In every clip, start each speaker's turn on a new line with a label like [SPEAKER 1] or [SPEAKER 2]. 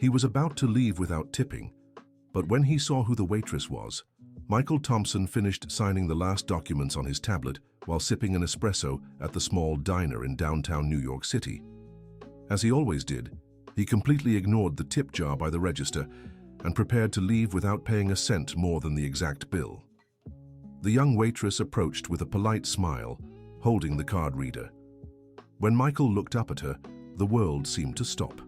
[SPEAKER 1] He was about to leave without tipping, but when he saw who the waitress was, Michael Thompson finished signing the last documents on his tablet while sipping an espresso at the small diner in downtown New York City. As he always did, he completely ignored the tip jar by the register and prepared to leave without paying a cent more than the exact bill. The young waitress approached with a polite smile, holding the card reader. When Michael looked up at her, the world seemed to stop.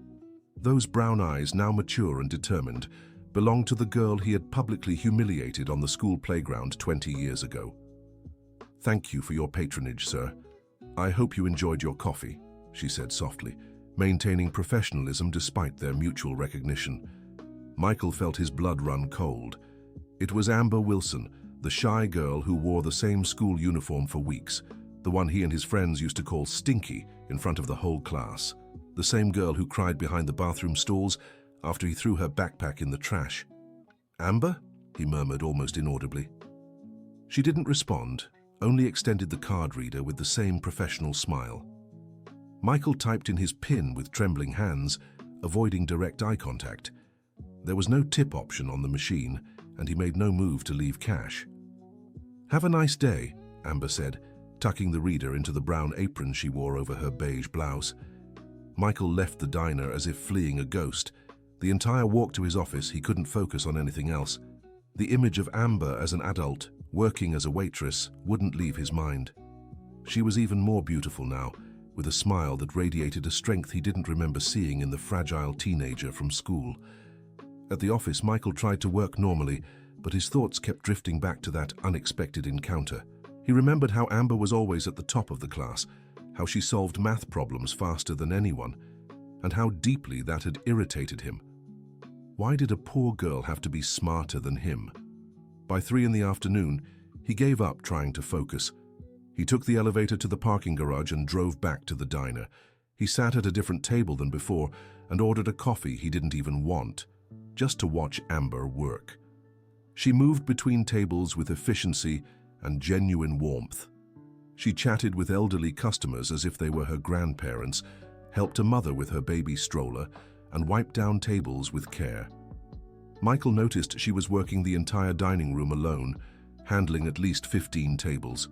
[SPEAKER 1] Those brown eyes, now mature and determined, belonged to the girl he had publicly humiliated on the school playground 20 years ago. "Thank you for your patronage, sir. I hope you enjoyed your coffee," she said softly, maintaining professionalism despite their mutual recognition. Michael felt his blood run cold. It was Amber Wilson, the shy girl who wore the same school uniform for weeks, the one he and his friends used to call Stinky in front of the whole class, the same girl who cried behind the bathroom stalls after he threw her backpack in the trash. "Amber?" he murmured almost inaudibly. She didn't respond, only extended the card reader with the same professional smile. Michael typed in his PIN with trembling hands, avoiding direct eye contact. There was no tip option on the machine, and he made no move to leave cash. "Have a nice day," Amber said, tucking the reader into the brown apron she wore over her beige blouse. Michael left the diner as if fleeing a ghost. The entire walk to his office, he couldn't focus on anything else. The image of Amber as an adult, working as a waitress, wouldn't leave his mind. She was even more beautiful now, with a smile that radiated a strength he didn't remember seeing in the fragile teenager from school. At the office, Michael tried to work normally, but his thoughts kept drifting back to that unexpected encounter. He remembered how Amber was always at the top of the class, how she solved math problems faster than anyone, and how deeply that had irritated him. Why did a poor girl have to be smarter than him? By 3 in the afternoon, he gave up trying to focus. He took the elevator to the parking garage and drove back to the diner. He sat at a different table than before and ordered a coffee he didn't even want, just to watch Amber work. She moved between tables with efficiency and genuine warmth. She chatted with elderly customers as if they were her grandparents, helped a mother with her baby stroller, and wiped down tables with care. Michael noticed she was working the entire dining room alone, handling at least 15 tables.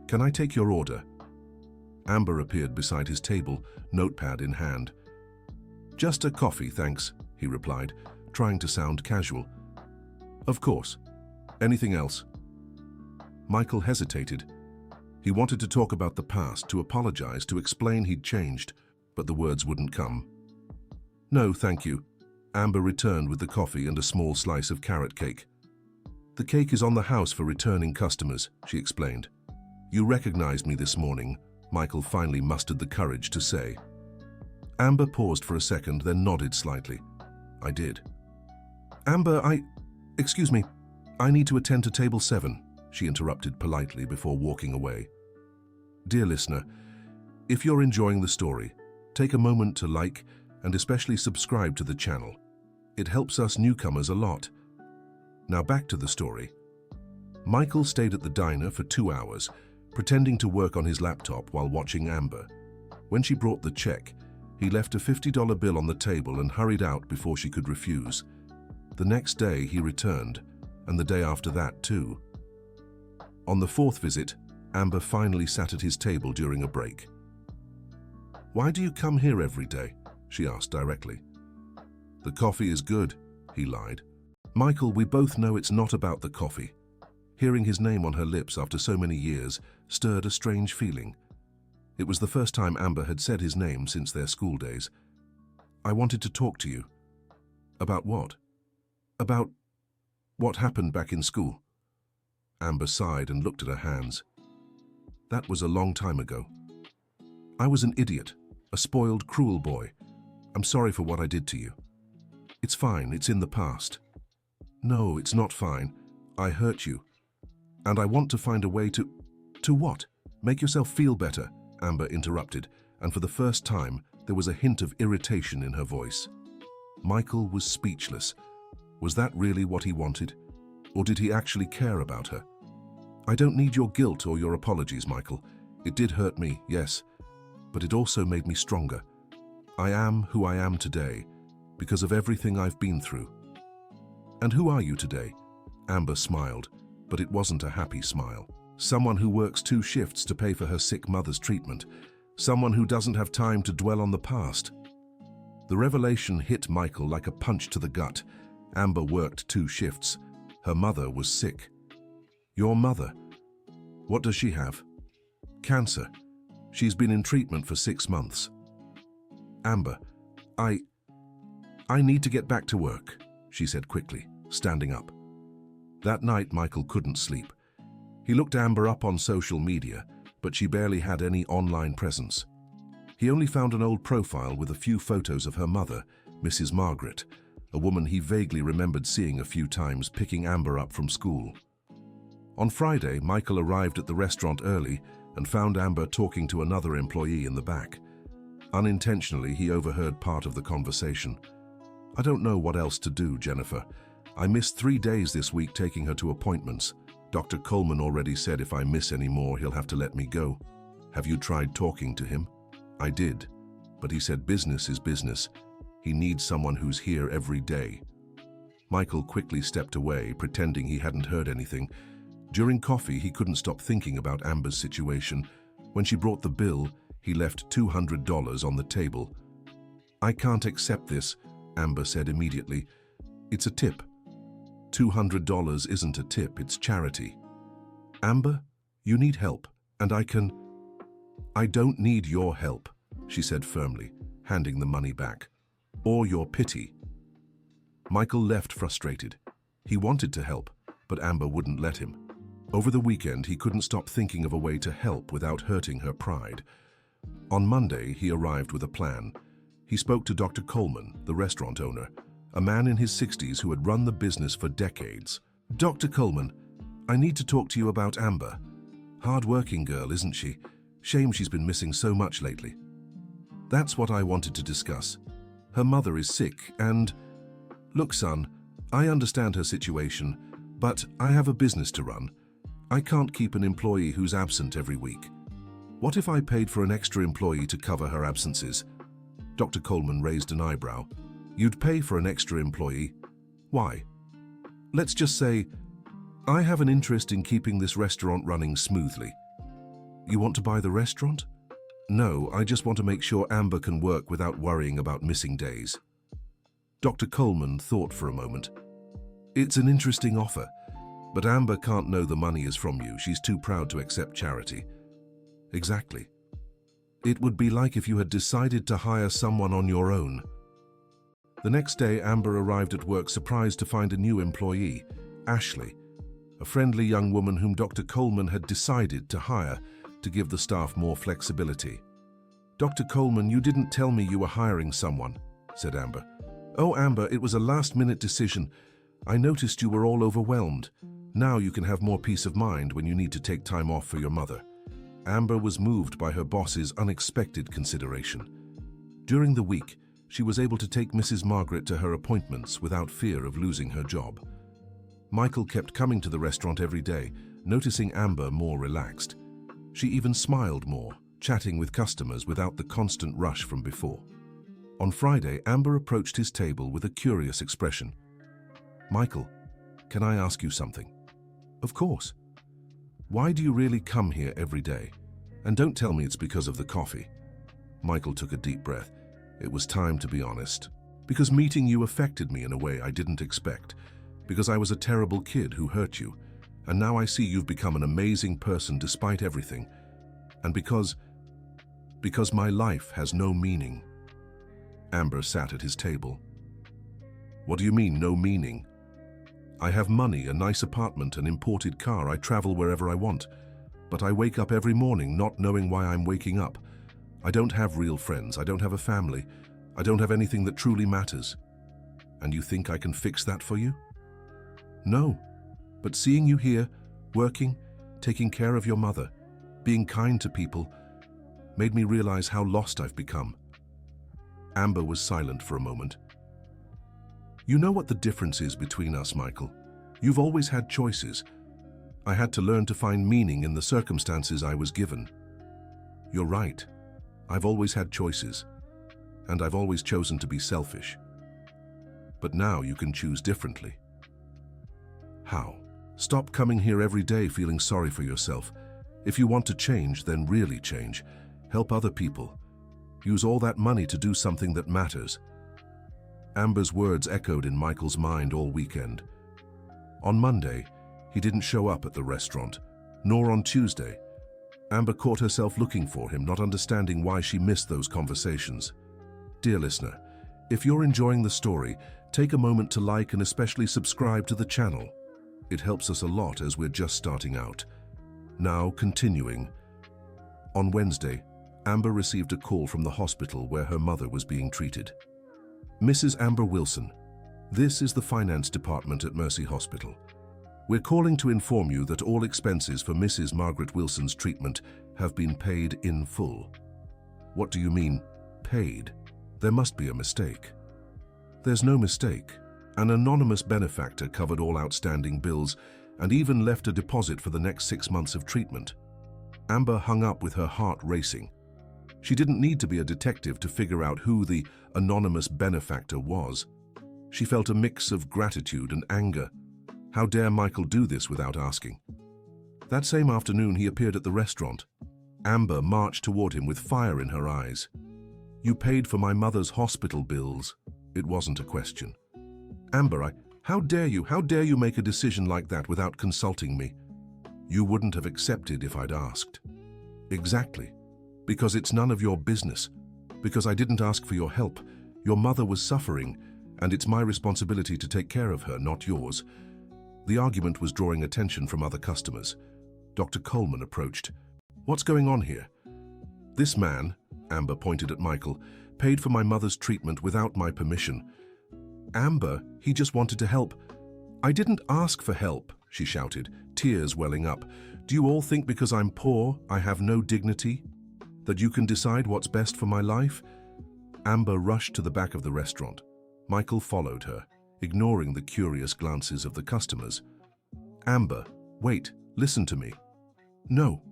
[SPEAKER 1] "Can I take your order?" Amber appeared beside his table, notepad in hand. "Just a coffee, thanks," he replied, trying to sound casual. "Of course. Anything else?" Michael hesitated. He wanted to talk about the past, to apologize, to explain he'd changed, but the words wouldn't come. "No, thank you." Amber returned with the coffee and a small slice of carrot cake. "The cake is on the house for returning customers," she explained. "You recognized me this morning," Michael finally mustered the courage to say. Amber paused for a second, then nodded slightly. "I did." "Amber, excuse me, I need to attend to table 7, she interrupted politely before walking away. Dear listener, if you're enjoying the story, take a moment to like and especially subscribe to the channel. It helps us newcomers a lot. Now back to the story. Michael stayed at the diner for 2 hours, pretending to work on his laptop while watching Amber. When she brought the check, he left a $50 bill on the table and hurried out before she could refuse. The next day he returned, and the day after that too. On the 4th visit, Amber finally sat at his table during a break. "Why do you come here every day?" she asked directly. "The coffee is good," he lied. "Michael, we both know it's not about the coffee." Hearing his name on her lips after so many years stirred a strange feeling. It was the first time Amber had said his name since their school days. "I wanted to talk to you." "About what?" "About what happened back in school." Amber sighed and looked at her hands. "That was a long time ago. I was an idiot, a spoiled, cruel boy. I'm sorry for what I did to you." "It's fine, it's in the past." "No, it's not fine. I hurt you. And I want to find a way to..." "To what? Make yourself feel better," Amber interrupted, and for the first time, there was a hint of irritation in her voice. Michael was speechless. Was that really what he wanted? Or did he actually care about her? "I don't need your guilt or your apologies, Michael. It did hurt me, yes, but it also made me stronger. I am who I am today, because of everything I've been through. And who are you today? Amber smiled, but it wasn't a happy smile. Someone who works 2 shifts to pay for her sick mother's treatment. Someone who doesn't have time to dwell on the past. The revelation hit Michael like a punch to the gut. Amber worked 2 shifts. Her mother was sick. Your mother? What does she have? Cancer. She's been in treatment for 6 months. Amber, I need to get back to work, she said quickly, standing up. That night, Michael couldn't sleep. He looked Amber up on social media, but she barely had any online presence. He only found an old profile with a few photos of her mother, Mrs. Margaret, a woman he vaguely remembered seeing a few times picking Amber up from school. On Friday, Michael arrived at the restaurant early and found Amber talking to another employee in the back. Unintentionally, he overheard part of the conversation. I don't know what else to do, Jennifer. I missed 3 days this week taking her to appointments. Dr. Coleman already said if I miss any more, he'll have to let me go. Have you tried talking to him? I did, but he said business is business. He needs someone who's here every day. Michael quickly stepped away, pretending he hadn't heard anything. During coffee, he couldn't stop thinking about Amber's situation. When she brought the bill, he left $200 on the table. I can't accept this, Amber said immediately. It's a tip. $200 isn't a tip, it's charity. Amber, you need help, and I don't need your help, she said firmly, handing the money back. Or your pity. Michael left frustrated. He wanted to help, but Amber wouldn't let him. Over the weekend, he couldn't stop thinking of a way to help without hurting her pride. On Monday, he arrived with a plan. He spoke to Dr. Coleman, the restaurant owner, a man in his 60s who had run the business for decades. Dr. Coleman, I need to talk to you about Amber. Hard-working girl, isn't she? Shame she's been missing so much lately. That's what I wanted to discuss. Her mother is sick and... Look, son, I understand her situation, but I have a business to run. I can't keep an employee who's absent every week. What if I paid for an extra employee to cover her absences? Dr. Coleman raised an eyebrow. You'd pay for an extra employee? Why? Let's just say, I have an interest in keeping this restaurant running smoothly. You want to buy the restaurant? No, I just want to make sure Amber can work without worrying about missing days. Dr. Coleman thought for a moment. It's an interesting offer, but Amber can't know the money is from you. She's too proud to accept charity. Exactly. It would be like if you had decided to hire someone on your own. The next day, Amber arrived at work surprised to find a new employee, Ashley, a friendly young woman whom Dr. Coleman had decided to hire to give the staff more flexibility. Dr. Coleman, you didn't tell me you were hiring someone, said Amber. Oh, Amber, it was a last-minute decision. I noticed you were all overwhelmed. Now you can have more peace of mind when you need to take time off for your mother. Amber was moved by her boss's unexpected consideration. During the week, she was able to take Mrs. Margaret to her appointments without fear of losing her job. Michael kept coming to the restaurant every day, noticing Amber more relaxed. She even smiled more, chatting with customers without the constant rush from before. On Friday, Amber approached his table with a curious expression. Michael, can I ask you something? Of course. Why do you really come here every day? And don't tell me it's because of the coffee. Michael took a deep breath. It was time to be honest. Because meeting you affected me in a way I didn't expect. Because I was a terrible kid who hurt you. And now I see you've become an amazing person despite everything. And because my life has no meaning. Amber sat at his table. What do you mean, no meaning? I have money, a nice apartment, an imported car. I travel wherever I want. But I wake up every morning not knowing why I'm waking up. I don't have real friends. I don't have a family. I don't have anything that truly matters. And you think I can fix that for you? No. But seeing you here, working, taking care of your mother, being kind to people, made me realize how lost I've become. Amber was silent for a moment. You know what the difference is between us, Michael. You've always had choices. I had to learn to find meaning in the circumstances I was given. You're right. I've always had choices. And I've always chosen to be selfish. But now you can choose differently. How? Stop coming here every day feeling sorry for yourself. If you want to change, then really change. Help other people. Use all that money to do something that matters. Amber's words echoed in Michael's mind all weekend. On Monday, he didn't show up at the restaurant, nor on Tuesday. Amber caught herself looking for him, not understanding why she missed those conversations. Dear listener, if you're enjoying the story, take a moment to like and especially subscribe to the channel. It helps us a lot as we're just starting out. Now, continuing. On Wednesday, Amber received a call from the hospital where her mother was being treated. Mrs. Amber Wilson, this is the finance department at Mercy Hospital. We're calling to inform you that all expenses for Mrs. Margaret Wilson's treatment have been paid in full. What do you mean, paid? There must be a mistake. There's no mistake. An anonymous benefactor covered all outstanding bills and even left a deposit for the next 6 months of treatment. Amber hung up with her heart racing. She didn't need to be a detective to figure out who the anonymous benefactor was. She felt a mix of gratitude and anger. How dare Michael do this without asking? That same afternoon, he appeared at the restaurant. Amber marched toward him with fire in her eyes. You paid for my mother's hospital bills. It wasn't a question. Amber, how dare you make a decision like that without consulting me? You wouldn't have accepted if I'd asked. Exactly. Because it's none of your business. Because I didn't ask for your help. Your mother was suffering, and it's my responsibility to take care of her, not yours. The argument was drawing attention from other customers. Dr. Coleman approached. What's going on here? This man, Amber pointed at Michael, paid for my mother's treatment without my permission. Amber, he just wanted to help. I didn't ask for help, she shouted, tears welling up. Do you all think because I'm poor, I have no dignity? That you can decide what's best for my life? Amber rushed to the back of the restaurant. Michael followed her, ignoring the curious glances of the customers. Amber, wait, listen to me. No,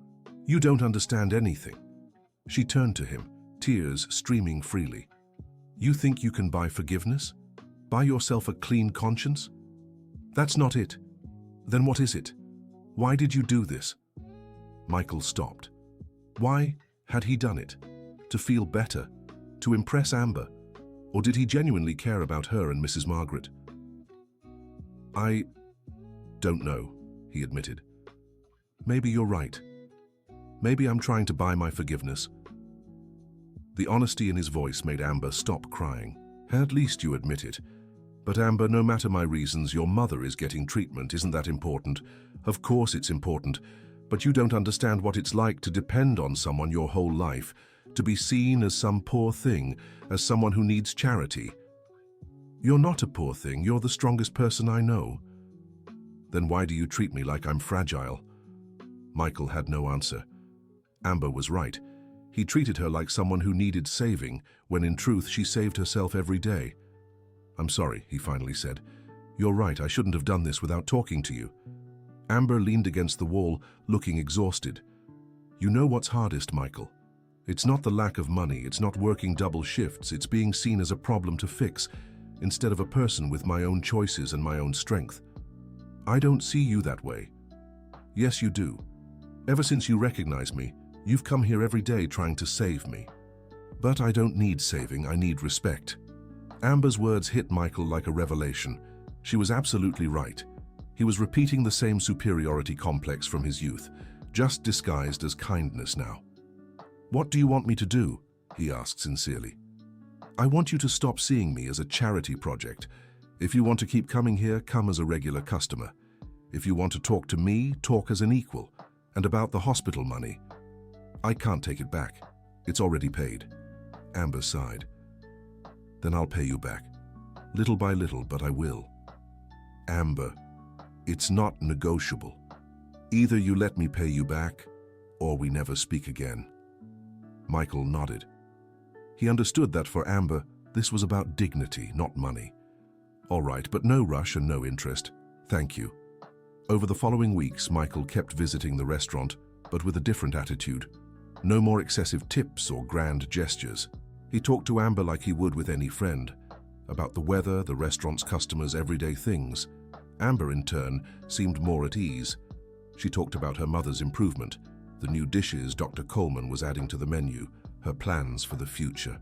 [SPEAKER 1] you don't understand anything. She turned to him, tears streaming freely. You think you can buy forgiveness? Buy yourself a clean conscience? That's not it. Then what is it? Why did you do this? Michael stopped. Why had he done it? To feel better? To impress Amber? Or did he genuinely care about her and Mrs. Margaret? I don't know, he admitted. Maybe you're right. Maybe I'm trying to buy my forgiveness. The honesty in his voice made Amber stop crying. At least you admit it. But Amber, no matter my reasons, your mother is getting treatment. Isn't that important? Of course it's important. But you don't understand what it's like to depend on someone your whole life, to be seen as some poor thing, as someone who needs charity. You're not a poor thing. You're the strongest person I know. Then why do you treat me like I'm fragile? Michael had no answer. Amber was right. He treated her like someone who needed saving, when in truth she saved herself every day. I'm sorry, he finally said. You're right, I shouldn't have done this without talking to you. Amber leaned against the wall, looking exhausted. You know what's hardest, Michael? It's not the lack of money, it's not working double shifts, it's being seen as a problem to fix, instead of a person with my own choices and my own strength. I don't see you that way. Yes, you do. Ever since you recognize me, you've come here every day trying to save me. But I don't need saving, I need respect. Amber's words hit Michael like a revelation. She was absolutely right. He was repeating the same superiority complex from his youth, just disguised as kindness now. What do you want me to do? He asked sincerely. I want you to stop seeing me as a charity project. If you want to keep coming here, come as a regular customer. If you want to talk to me, talk as an equal. And about the hospital money, I can't take it back. It's already paid. Amber sighed. Then I'll pay you back. Little by little, but I will. Amber, it's not negotiable. Either you let me pay you back, or we never speak again. Michael nodded. He understood that for Amber, this was about dignity, not money. All right, but no rush and no interest. Thank you. Over the following weeks, Michael kept visiting the restaurant, but with a different attitude. No more excessive tips or grand gestures. He talked to Amber like he would with any friend. about the weather, the restaurant's customers, everyday things. Amber, in turn, seemed more at ease. She talked about her mother's improvement, the new dishes Dr. Coleman was adding to the menu, her plans for the future.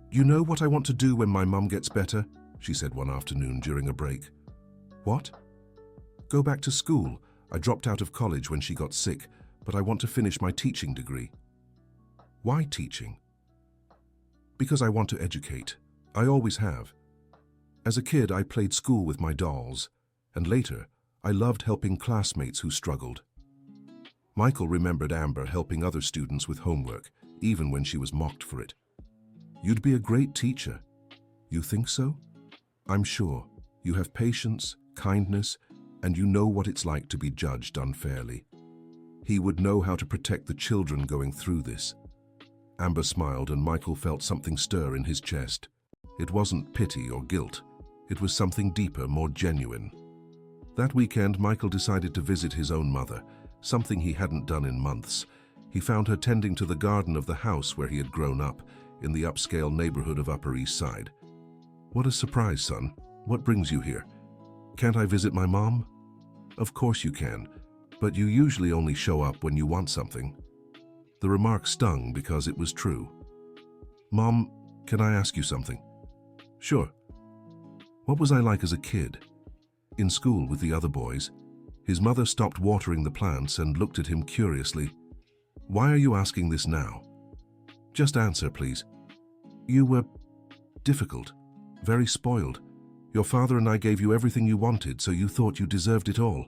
[SPEAKER 1] "You know what I want to do when my mum gets better?" she said one afternoon during a break. "What?" "Go back to school. I dropped out of college when she got sick, but I want to finish my teaching degree." "Why teaching?" "Because I want to educate. I always have. As a kid, I played school with my dolls, and later, I loved helping classmates who struggled." Michael remembered Amber helping other students with homework, even when she was mocked for it. "You'd be a great teacher." "You think so?" "I'm sure. You have patience, kindness, and you know what it's like to be judged unfairly. He would know how to protect the children going through this." Amber smiled, and Michael felt something stir in his chest. It wasn't pity or guilt. It was something deeper, more genuine. That weekend, Michael decided to visit his own mother, something he hadn't done in months. He found her tending to the garden of the house where he had grown up, in the upscale neighborhood of Upper East Side. "What a surprise, son. What brings you here?" "Can't I visit my mom?" "Of course you can, but you usually only show up when you want something." The remark stung because it was true. "Mom, can I ask you something?" "Sure." "What was I like as a kid?" "In school with the other boys." His mother stopped watering the plants and looked at him curiously. "Why are you asking this now?" "Just answer, please." "You were difficult, very spoiled. Your father and I gave you everything you wanted, so you thought you deserved it all.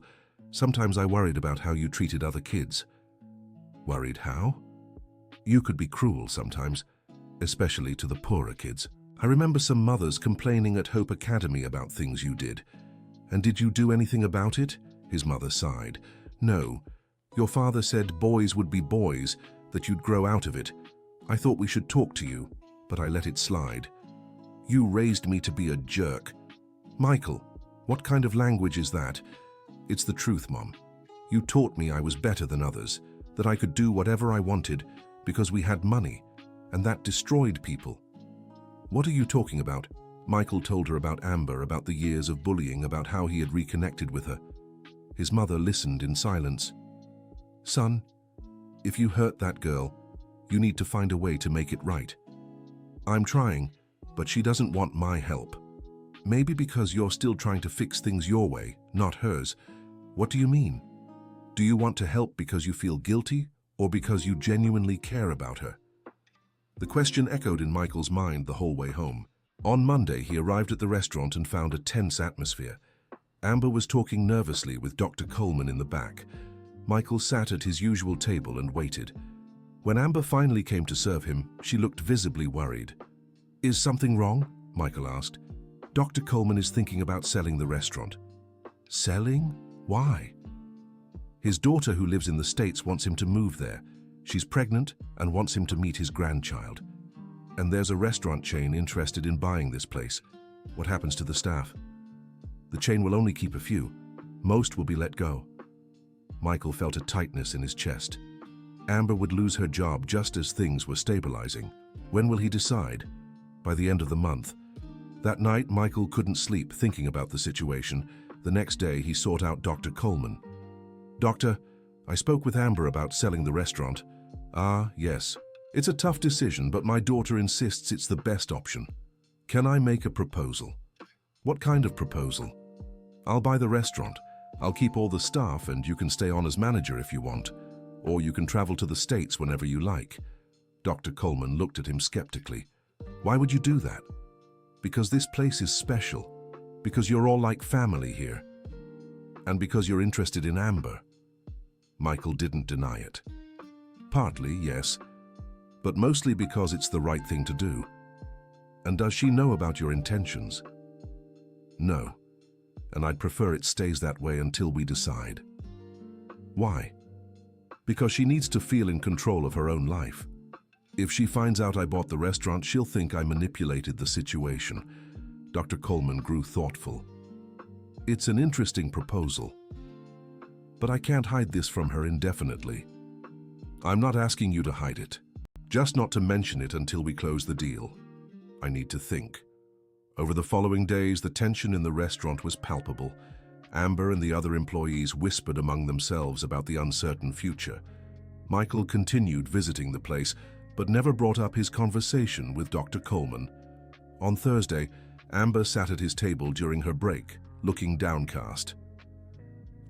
[SPEAKER 1] Sometimes I worried about how you treated other kids." "Worried how?" "You could be cruel sometimes, especially to the poorer kids. I remember some mothers complaining at Hope Academy about things you did." "And did you do anything about it?" His mother sighed. "No. Your father said boys would be boys, that you'd grow out of it. I thought we should talk to you, but I let it slide." "You raised me to be a jerk." "Michael, what kind of language is that?" "It's the truth, Mom. You taught me I was better than others, that I could do whatever I wanted because we had money, and that destroyed people." "What are you talking about?" Michael told her about Amber, about the years of bullying, about how he had reconnected with her. His mother listened in silence. "Son, if you hurt that girl, you need to find a way to make it right. I'm trying, but she doesn't want my help. Maybe because you're still trying to fix things your way, not hers." "What do you mean? Do you want to help because you feel guilty, or because you genuinely care about her?" The question echoed in Michael's mind the whole way home. On Monday, he arrived at the restaurant and found a tense atmosphere. Amber was talking nervously with Dr. Coleman in the back. Michael sat at his usual table and waited. When Amber finally came to serve him, she looked visibly worried. "Is something wrong?" Michael asked. "Dr. Coleman is thinking about selling the restaurant." "Selling? Why?" "His daughter, who lives in the States, wants him to move there. She's pregnant and wants him to meet his grandchild. And there's a restaurant chain interested in buying this place. What happens to the staff?" "The chain will only keep a few. Most will be let go." Michael felt a tightness in his chest. Amber would lose her job just as things were stabilizing. When will he decide? By the end of the month. That night, Michael couldn't sleep thinking about the situation. The next day, he sought out Dr. Coleman. "Doctor, I spoke with Amber about selling the restaurant." "Ah, yes. It's a tough decision, but my daughter insists it's the best option. Can I make a proposal?" "What kind of proposal?" "I'll buy the restaurant. I'll keep all the staff and you can stay on as manager if you want. Or you can travel to the States whenever you like." Dr. Coleman looked at him skeptically. "Why would you do that?" "Because this place is special. Because you're all like family here. And because you're interested in Amber." Michael didn't deny it. "Partly, yes. But mostly because it's the right thing to do." "And does she know about your intentions?" "No. And I'd prefer it stays that way until we decide." "Why?" "Because she needs to feel in control of her own life. If she finds out I bought the restaurant, she'll think I manipulated the situation." Dr. Coleman grew thoughtful. "It's an interesting proposal. But I can't hide this from her indefinitely." "I'm not asking you to hide it. Just not to mention it until we close the deal." "I need to think." Over the following days, the tension in the restaurant was palpable. Amber and the other employees whispered among themselves about the uncertain future. Michael continued visiting the place, but never brought up his conversation with Dr. Coleman. On Thursday, Amber sat at his table during her break, looking downcast.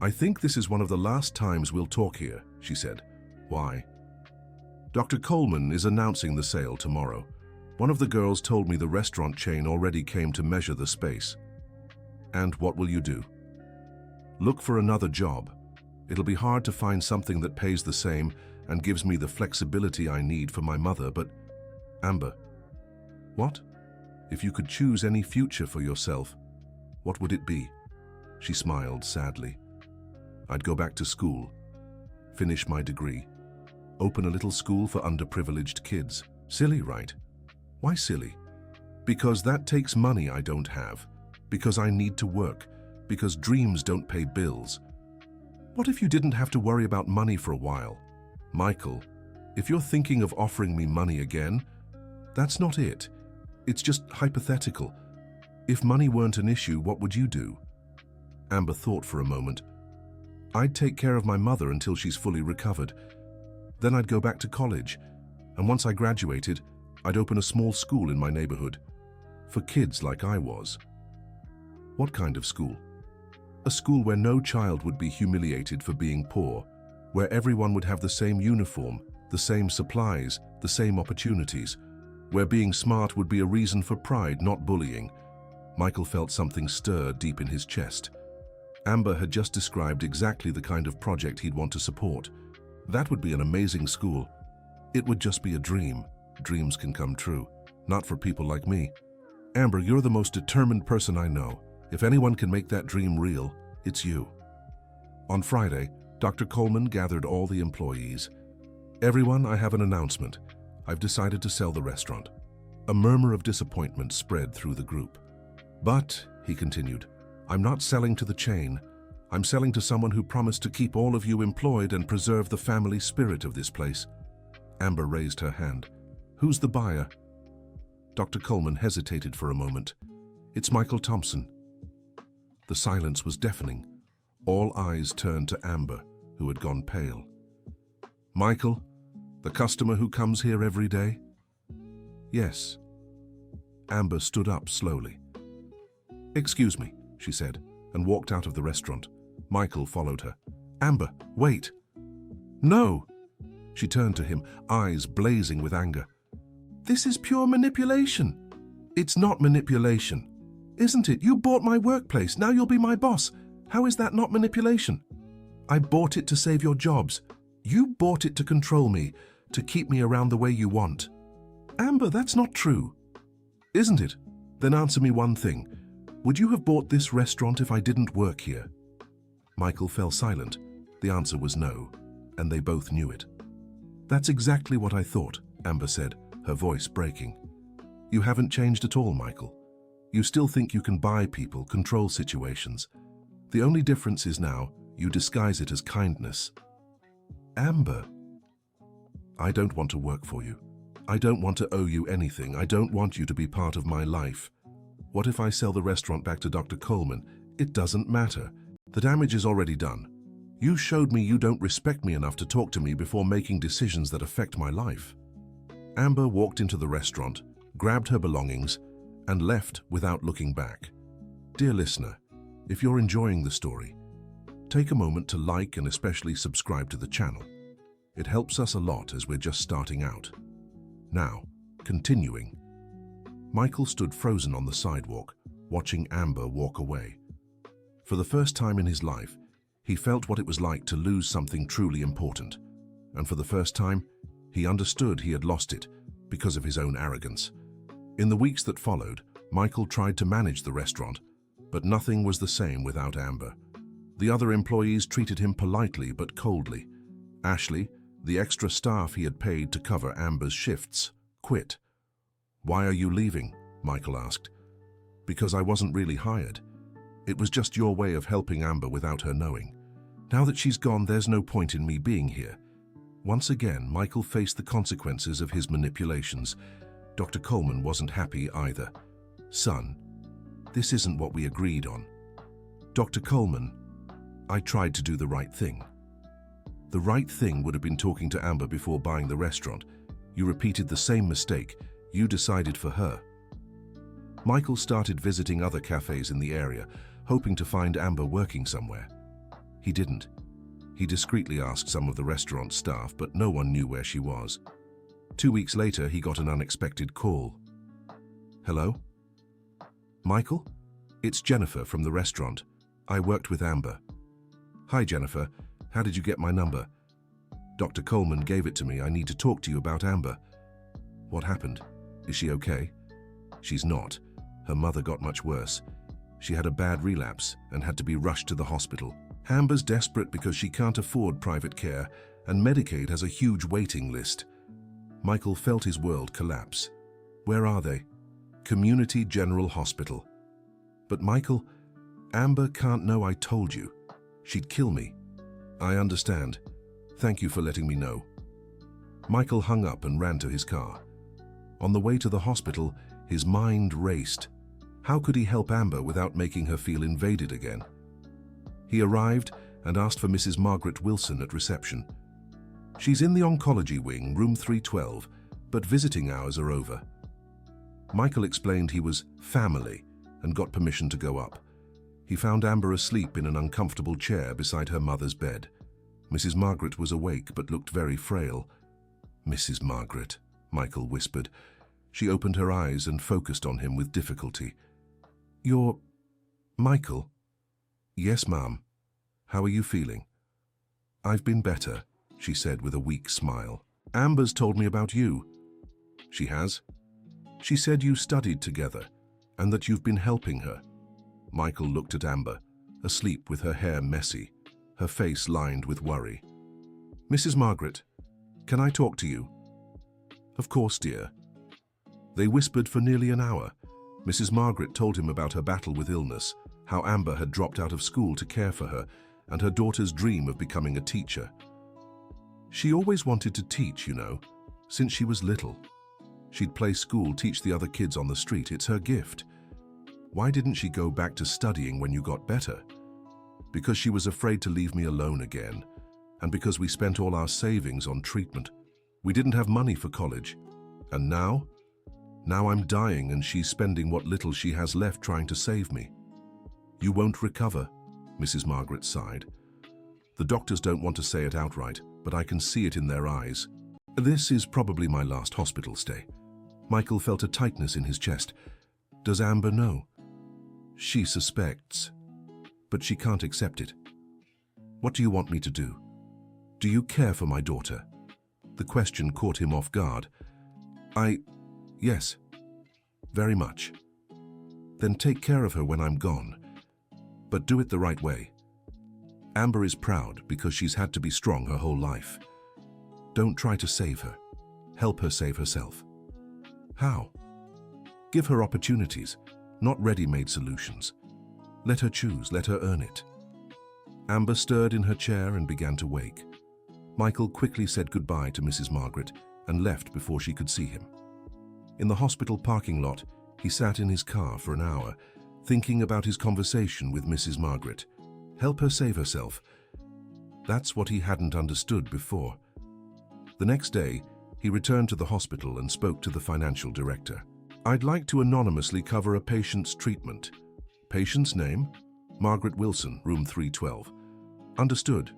[SPEAKER 1] "I think this is one of the last times we'll talk here," she said. "Why?" "Dr. Coleman is announcing the sale tomorrow. One of the girls told me the restaurant chain already came to measure the space." "And what will you do?" "Look for another job. It'll be hard to find something that pays the same and gives me the flexibility I need for my mother, but..." "Amber." "What? If you could choose any future for yourself, what would it be?" She smiled sadly. "I'd go back to school, finish my degree, open a little school for underprivileged kids." Silly, right? Why silly? Because that takes money I don't have, because I need to work, because dreams don't pay bills. What if you didn't have to worry about money for a while? Michael, if you're thinking of offering me money again, that's not it. It's just hypothetical. If money weren't an issue, what would you do? Amber thought for a moment. I'd take care of my mother until she's fully recovered. Then I'd go back to college, and once I graduated, I'd open a small school in my neighborhood, for kids like I was. What kind of school? A school where no child would be humiliated for being poor, where everyone would have the same uniform, the same supplies, the same opportunities, where being smart would be a reason for pride, not bullying. Michael felt something stir deep in his chest. Amber had just described exactly the kind of project he'd want to support. That would be an amazing school. It would just be a dream. Dreams can come true, not for people like me. Amber, you're the most determined person I know. If anyone can make that dream real, it's you. On Friday, Dr. Coleman gathered all the employees. Everyone, I have an announcement. I've decided to sell the restaurant. A murmur of disappointment spread through the group. But, he continued, I'm not selling to the chain. I'm selling to someone who promised to keep all of you employed and preserve the family spirit of this place. Amber raised her hand. Who's the buyer? Dr. Coleman hesitated for a moment. It's Michael Thompson. The silence was deafening. All eyes turned to Amber, who had gone pale. Michael, the customer who comes here every day? Yes. Amber stood up slowly. Excuse me, she said, and walked out of the restaurant. Michael followed her. Amber, wait. No! She turned to him, eyes blazing with anger. This is pure manipulation. It's not manipulation. Isn't it? You bought my workplace, now you'll be my boss. How is that not manipulation? I bought it to save your jobs. You bought it to control me, to keep me around the way you want. Amber, that's not true. Isn't it? Then answer me one thing. Would you have bought this restaurant if I didn't work here? Michael fell silent. The answer was no, and they both knew it. That's exactly what I thought, Amber said, her voice breaking. You haven't changed at all, Michael. You still think you can buy people, control situations. The only difference is now you disguise it as kindness. Amber, I don't want to work for you. I don't want to owe you anything. I don't want you to be part of my life. What if I sell the restaurant back to Dr. Coleman? It doesn't matter. The damage is already done. You showed me you don't respect me enough to talk to me before making decisions that affect my life. Amber walked into the restaurant, grabbed her belongings, and left without looking back. Dear listener, if you're enjoying the story, take a moment to like and especially subscribe to the channel. It helps us a lot as we're just starting out. Now, continuing. Michael stood frozen on the sidewalk, watching Amber walk away. For the first time in his life, he felt what it was like to lose something truly important. And for the first time, he understood he had lost it because of his own arrogance. In the weeks that followed, Michael tried to manage the restaurant, but nothing was the same without Amber. The other employees treated him politely but coldly. Ashley, the extra staff he had paid to cover Amber's shifts, quit. Why are you leaving? Michael asked. Because I wasn't really hired. It was just your way of helping Amber without her knowing. Now that she's gone, there's no point in me being here. Once again, Michael faced the consequences of his manipulations. Dr. Coleman wasn't happy either. Son, This isn't what we agreed on. Dr. Coleman, I tried to do the right thing. The right thing would have been talking to Amber before buying the restaurant. You repeated the same mistake. You decided for her. Michael started visiting other cafes in the area, hoping to find Amber working somewhere. He didn't. He discreetly asked some of the restaurant staff, but no one knew where she was. 2 weeks later, he got an unexpected call. Hello? Michael? It's Jennifer from the restaurant. I worked with Amber. Hi, Jennifer. How did you get my number? Dr. Coleman gave it to me. I need to talk to you about Amber. What happened? Is she okay? She's not. Her mother got much worse. She had a bad relapse and had to be rushed to the hospital. Amber's desperate because she can't afford private care, and Medicaid has a huge waiting list. Michael felt his world collapse. Where are they? Community General Hospital. But Michael, Amber can't know I told you. She'd kill me. I understand. Thank you for letting me know. Michael hung up and ran to his car. On the way to the hospital, his mind raced. How could he help Amber without making her feel invaded again? He arrived and asked for Mrs. Margaret Wilson at reception. She's in the oncology wing, room 312, but visiting hours are over. Michael explained he was family and got permission to go up. He found Amber asleep in an uncomfortable chair beside her mother's bed. Mrs. Margaret was awake but looked very frail. Mrs. Margaret, Michael whispered. She opened her eyes and focused on him with difficulty. You're... Michael? Yes, ma'am. How are you feeling? I've been better, she said with a weak smile. Amber's told me about you. She has? She said you studied together and that you've been helping her. Michael looked at Amber, asleep with her hair messy, her face lined with worry. Mrs. Margaret, can I talk to you? Of course, dear. They whispered for nearly an hour. Mrs. Margaret told him about her battle with illness, how Amber had dropped out of school to care for her, and her daughter's dream of becoming a teacher. She always wanted to teach, you know, since she was little. She'd play school, teach the other kids on the street. It's her gift. Why didn't she go back to studying when you got better? Because she was afraid to leave me alone again, and because we spent all our savings on treatment. We didn't have money for college. And now? Now I'm dying and she's spending what little she has left trying to save me. You won't recover, Mrs. Margaret sighed. The doctors don't want to say it outright, but I can see it in their eyes. This is probably my last hospital stay. Michael felt a tightness in his chest. Does Amber know? She suspects, but she can't accept it. What do you want me to do? Do you care for my daughter? The question caught him off guard. Yes, very much. Then take care of her when I'm gone, but do it the right way. Amber is proud because she's had to be strong her whole life. Don't try to save her. Help her save herself. How? Give her opportunities, not ready-made solutions. Let her choose, let her earn it. Amber stirred in her chair and began to wake. Michael quickly said goodbye to Mrs. Margaret and left before she could see him. In the hospital parking lot, he sat in his car for an hour, thinking about his conversation with Mrs. Margaret. Help her save herself. That's what he hadn't understood before. The next day, he returned to the hospital and spoke to the financial director. I'd like to anonymously cover a patient's treatment. Patient's name? Margaret Wilson, room 312. Understood.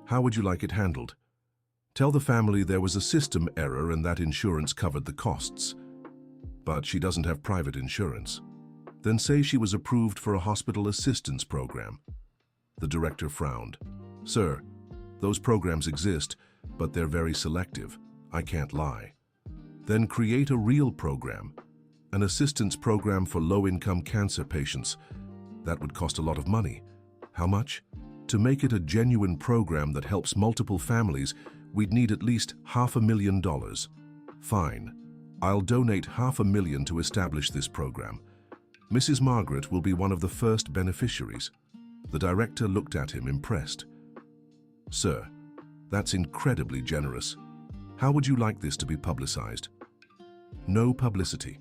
[SPEAKER 1] How would you like it handled? Tell the family there was a system error and that insurance covered the costs. But she doesn't have private insurance. Then say she was approved for a hospital assistance program. The director frowned. Sir, those programs exist, but they're very selective. I can't lie. Then create a real program, an assistance program for low-income cancer patients. That would cost a lot of money. How much? To make it a genuine program that helps multiple families, we'd need at least $500,000. Fine. I'll donate $500,000 to establish this program. Mrs. Margaret will be one of the first beneficiaries. The director looked at him, impressed. Sir, that's incredibly generous. How would you like this to be publicized? No publicity.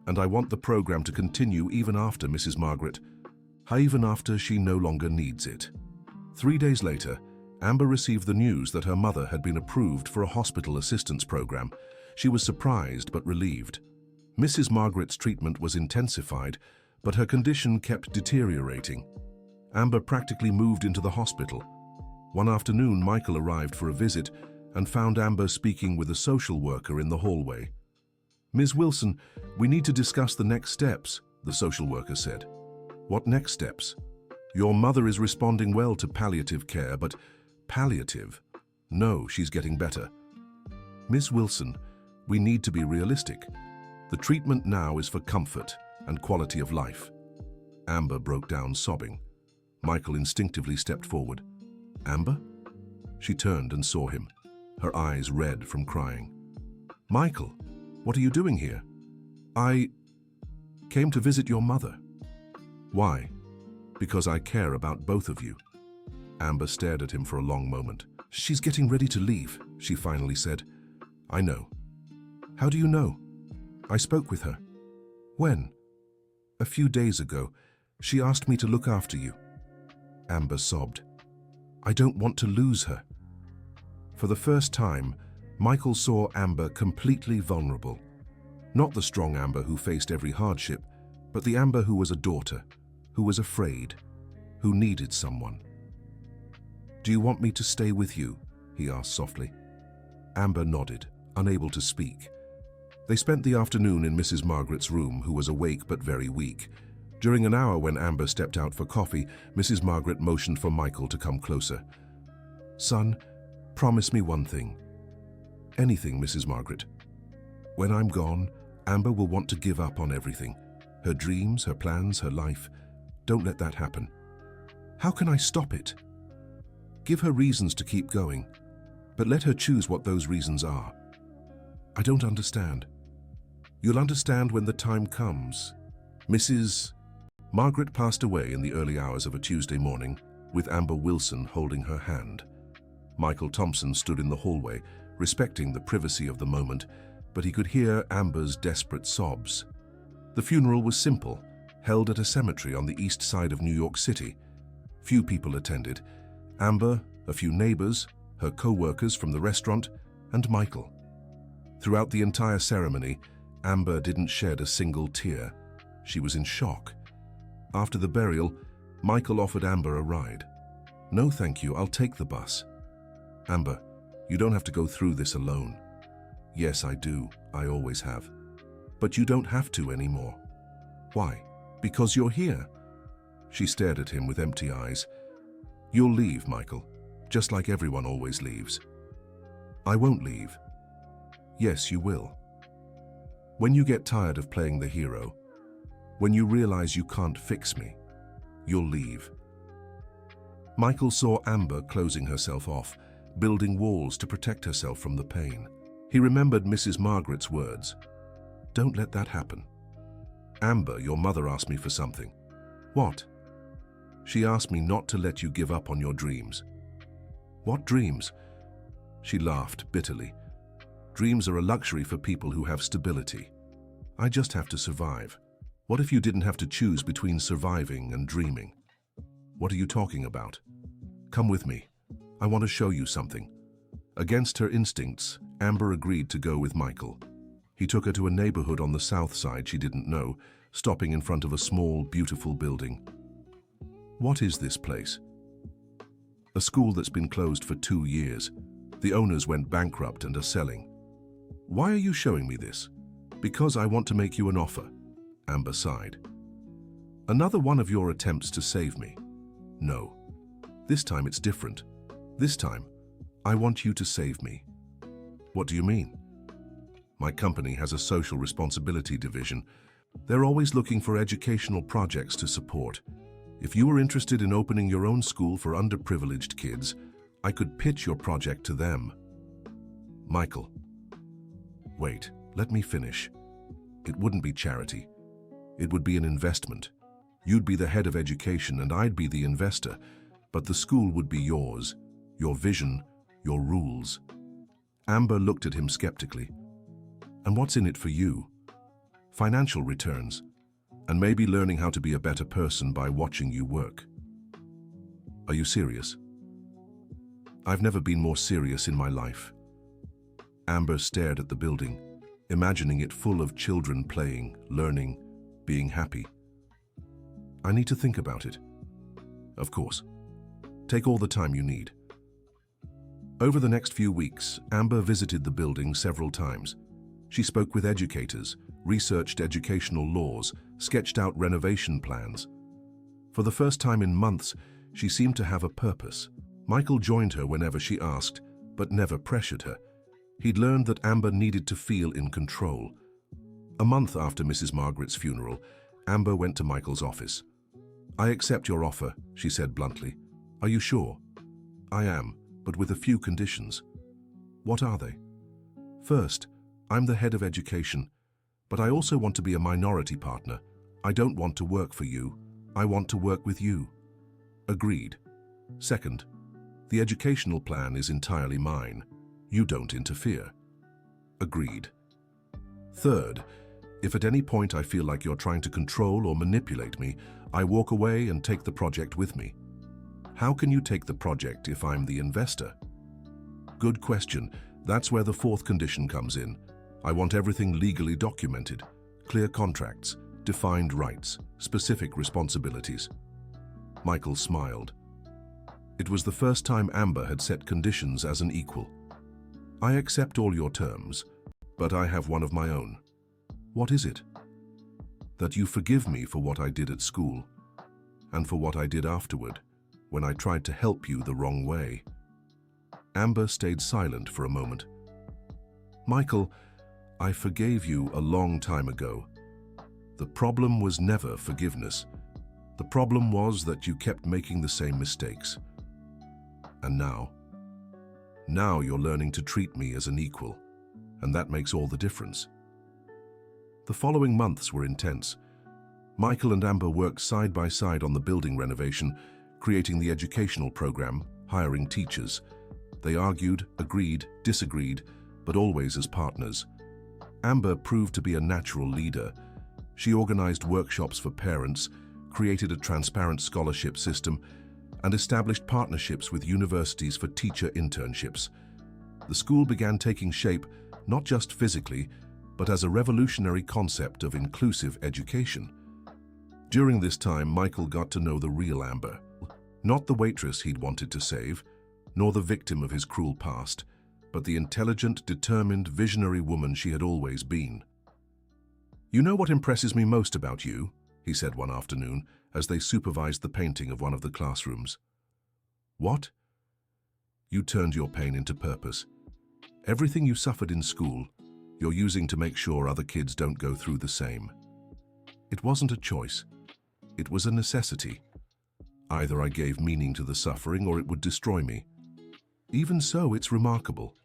[SPEAKER 1] And I want the program to continue even after Mrs. Margaret, even after she no longer needs it. 3 days later, Amber received the news that her mother had been approved for a hospital assistance program. She was surprised but relieved. Mrs. Margaret's treatment was intensified, but her condition kept deteriorating. Amber practically moved into the hospital. One afternoon, Michael arrived for a visit and found Amber speaking with a social worker in the hallway. "Ms. Wilson, we need to discuss the next steps," the social worker said. "What next steps? Your mother is responding well to palliative care, but palliative? No, she's getting better. Ms. Wilson, we need to be realistic. The treatment now is for comfort and quality of life." Amber broke down sobbing. Michael instinctively stepped forward. "Amber?" She turned and saw him, her eyes red from crying. "Michael, what are you doing here?" "I came to visit your mother." "Why?" "Because I care about both of you." Amber stared at him for a long moment. "She's getting ready to leave," she finally said. "I know." "How do you know?" "I spoke with her." "When?" "A few days ago. She asked me to look after you." Amber sobbed. "I don't want to lose her." For the first time, Michael saw Amber completely vulnerable. Not the strong Amber who faced every hardship, but the Amber who was a daughter, who was afraid, who needed someone. "Do you want me to stay with you?" he asked softly. Amber nodded, unable to speak. They spent the afternoon in Mrs. Margaret's room, who was awake but very weak. During an hour when Amber stepped out for coffee, Mrs. Margaret motioned for Michael to come closer. "Son, promise me one thing." "Anything, Mrs. Margaret." "When I'm gone, Amber will want to give up on everything. Her dreams, her plans, her life. Don't let that happen." "How can I stop it?" "Give her reasons to keep going, but let her choose what those reasons are." "I don't understand." "You'll understand when the time comes." Mrs. Margaret passed away in the early hours of a Tuesday morning, with Amber Wilson holding her hand. Michael Thompson stood in the hallway, respecting the privacy of the moment, but he could hear Amber's desperate sobs. The funeral was simple, held at a cemetery on the east side of New York City. Few people attended. Amber, a few neighbors, her co-workers from the restaurant, and Michael. Throughout the entire ceremony, Amber didn't shed a single tear. She was in shock. After the burial, Michael offered Amber a ride. "No, thank you, I'll take the bus." "Amber, you don't have to go through this alone." "Yes, I do. I always have." "But you don't have to anymore." "Why?" "Because you're here." She stared at him with empty eyes. "You'll leave, Michael, just like everyone always leaves." "I won't leave." "Yes, you will. When you get tired of playing the hero, when you realize you can't fix me, you'll leave." Michael saw Amber closing herself off, building walls to protect herself from the pain. He remembered Mrs. Margaret's words. "Don't let that happen." "Amber, your mother asked me for something." "What?" "She asked me not to let you give up on your dreams." "What dreams?" She laughed bitterly. "Dreams are a luxury for people who have stability. I just have to survive. What if you didn't have to choose between surviving and dreaming?" "What are you talking about?" "Come with me. I want to show you something." Against her instincts, Amber agreed to go with Michael. He took her to a neighborhood on the south side she didn't know, stopping in front of a small, beautiful building. "What is this place?" "A school that's been closed for 2 years. The owners went bankrupt and are selling." "Why are you showing me this?" "Because I want to make you an offer." Amber sighed. "Another one of your attempts to save me?" "No. This time it's different. This time, I want you to save me." "What do you mean?" "My company has a social responsibility division. They're always looking for educational projects to support. If you were interested in opening your own school for underprivileged kids, I could pitch your project to them." "Michael." "Wait, let me finish. It wouldn't be charity. It would be an investment. You'd be the head of education and I'd be the investor, but the school would be yours, your vision, your rules." Amber looked at him skeptically. "And what's in it for you?" financial returns, and maybe learning how to be a better person by watching you work. Are you serious? I've never been more serious in my life. Amber stared at the building, imagining it full of children playing, learning, being happy. I need to think about it. Of course. Take all the time you need. Over the next few weeks, Amber visited the building several times. She spoke with educators, researched educational laws, sketched out renovation plans. For the first time in months, she seemed to have a purpose. Michael joined her whenever she asked, but never pressured her. He'd learned that Amber needed to feel in control. A month after Mrs. Margaret's funeral, Amber went to Michael's office. "I accept your offer," she said bluntly. "Are you sure?" "I am, but with a few conditions." "What are they?" "First, I'm the head of education, but I also want to be a minority partner. I don't want to work for you. I want to work with you." "Agreed." "Second, the educational plan is entirely mine. You don't interfere." "Agreed." "Third, if at any point I feel like you're trying to control or manipulate me, I walk away and take the project with me." "How can you take the project if I'm the investor?" "Good question. That's where the fourth condition comes in. I want everything legally documented. Clear contracts, defined rights, specific responsibilities." Michael smiled. It was the first time Amber had set conditions as an equal. "I accept all your terms, but I have one of my own." "What is it?" "That you forgive me for what I did at school, and for what I did afterward, when I tried to help you the wrong way." Amber stayed silent for a moment. "Michael, I forgave you a long time ago. The problem was never forgiveness. The problem was that you kept making the same mistakes. And now you're learning to treat me as an equal, and that makes all the difference." The following months were intense. Michael and Amber worked side by side on the building renovation, creating the educational program, hiring teachers. They argued, agreed, disagreed, but always as partners. Amber proved to be a natural leader. She organized workshops for parents, created a transparent scholarship system, and established partnerships with universities for teacher internships. The school began taking shape not just physically, but as a revolutionary concept of inclusive education. During this time, Michael got to know the real Amber. Not the waitress he'd wanted to save, nor the victim of his cruel past, but the intelligent, determined, visionary woman she had always been. "You know what impresses me most about you?" he said one afternoon as they supervised the painting of one of the classrooms. "What?" "You turned your pain into purpose. Everything you suffered in school, you're using to make sure other kids don't go through the same. It wasn't a choice. It was a necessity. Either I gave meaning to the suffering or it would destroy me. Even so, it's remarkable."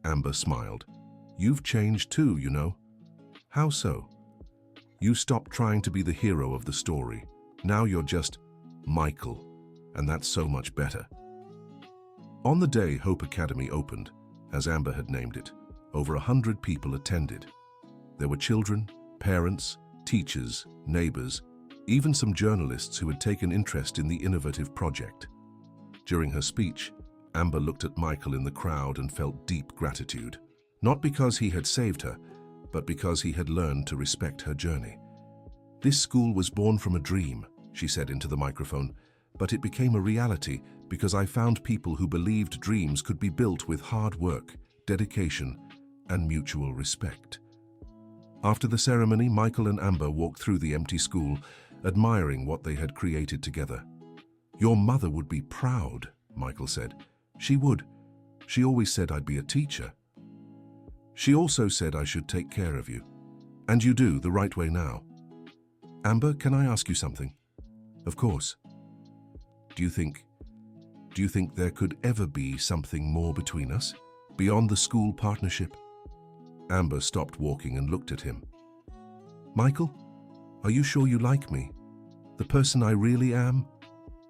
[SPEAKER 1] Amber smiled. "You've changed too, you know." "How so?" "You stopped trying to be the hero of the story. Now you're just Michael, and that's so much better." On the day Hope Academy opened, as Amber had named it, over 100 people attended. There were children, parents, teachers, neighbors, even some journalists who had taken interest in the innovative project. During her speech, Amber looked at Michael in the crowd and felt deep gratitude, not because he had saved her, but because he had learned to respect her journey. "This school was born from a dream," she said into the microphone, "but it became a reality because I found people who believed dreams could be built with hard work, dedication, and mutual respect." After the ceremony, Michael and Amber walked through the empty school, admiring what they had created together. "Your mother would be proud," Michael said. "She would. She always said I'd be a teacher. She also said I should take care of you. And you do, the right way now." "Amber, can I ask you something?" "Of course." Do you think there could ever be something more between us, beyond the school partnership?" Amber stopped walking and looked at him. "Michael, are you sure you like me? The person I really am?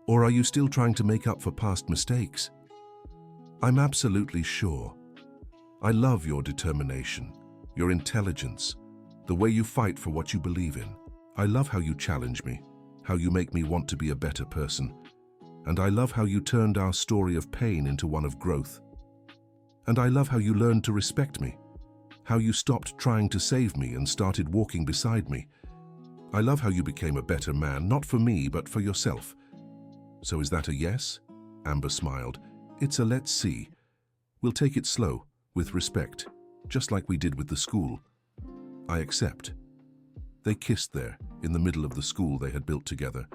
[SPEAKER 1] Or are you still trying to make up for past mistakes?" "I'm absolutely sure. I love your determination, your intelligence, the way you fight for what you believe in. I love how you challenge me, how you make me want to be a better person. And I love how you turned our story of pain into one of growth. And I love how you learned to respect me, how you stopped trying to save me and started walking beside me. I love how you became a better man, not for me, but for yourself. So is that a yes? Amber smiled. It's a let's see. We'll take it slow, with respect, just like we did with the school. I accept. They kissed there, in the middle of the school they had built together,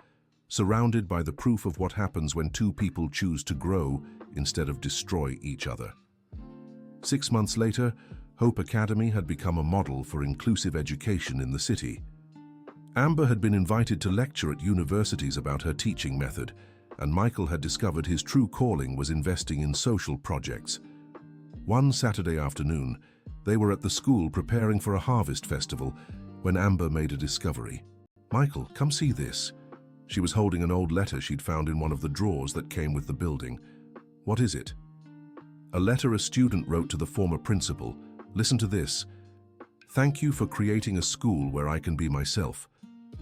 [SPEAKER 1] surrounded by the proof of what happens when two people choose to grow instead of destroy each other. 6 months later, Hope Academy had become a model for inclusive education in the city. Amber had been invited to lecture at universities about her teaching method, and Michael had discovered his true calling was investing in social projects. One Saturday afternoon, they were at the school preparing for a harvest festival when Amber made a discovery. "Michael, come see this." She was holding an old letter she'd found in one of the drawers that came with the building. "What is it?" "A letter a student wrote to the former principal. Listen to this. Thank you for creating a school where I can be myself,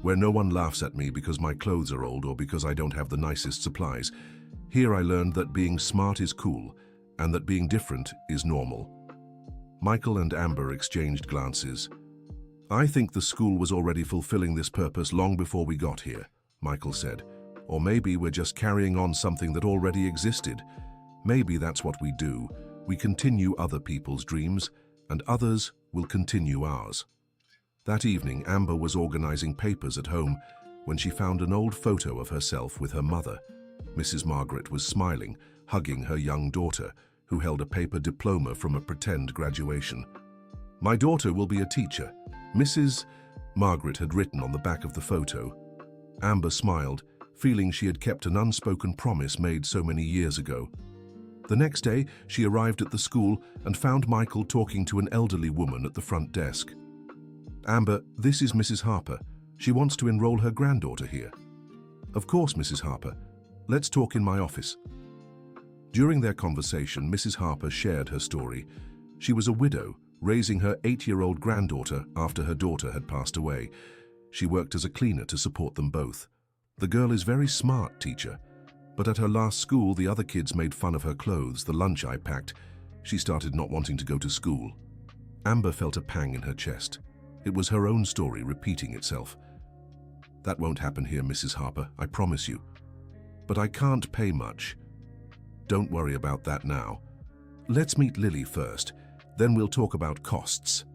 [SPEAKER 1] where no one laughs at me because my clothes are old or because I don't have the nicest supplies. Here I learned that being smart is cool and that being different is normal." Michael and Amber exchanged glances. "I think the school was already fulfilling this purpose long before we got here," Michael said. "Or maybe we're just carrying on something that already existed. Maybe that's what we do. We continue other people's dreams, and others will continue ours." That evening, Amber was organizing papers at home when she found an old photo of herself with her mother. Mrs. Margaret was smiling, hugging her young daughter, who held a paper diploma from a pretend graduation. "My daughter will be a teacher," Mrs. Margaret had written on the back of the photo. Amber smiled, feeling she had kept an unspoken promise made so many years ago. The next day, she arrived at the school and found Michael talking to an elderly woman at the front desk. "Amber, this is Mrs. Harper. She wants to enroll her granddaughter here." "Of course, Mrs. Harper. Let's talk in my office." During their conversation, Mrs. Harper shared her story. She was a widow, raising her 8-year-old granddaughter after her daughter had passed away. She worked as a cleaner to support them both. "The girl is very smart, teacher. But at her last school, the other kids made fun of her clothes, the lunch I packed. She started not wanting to go to school." Amber felt a pang in her chest. It was her own story repeating itself. "That won't happen here, Mrs. Harper, I promise you. But I can't pay much. Don't worry about that now. Let's meet Lily first, then we'll talk about costs."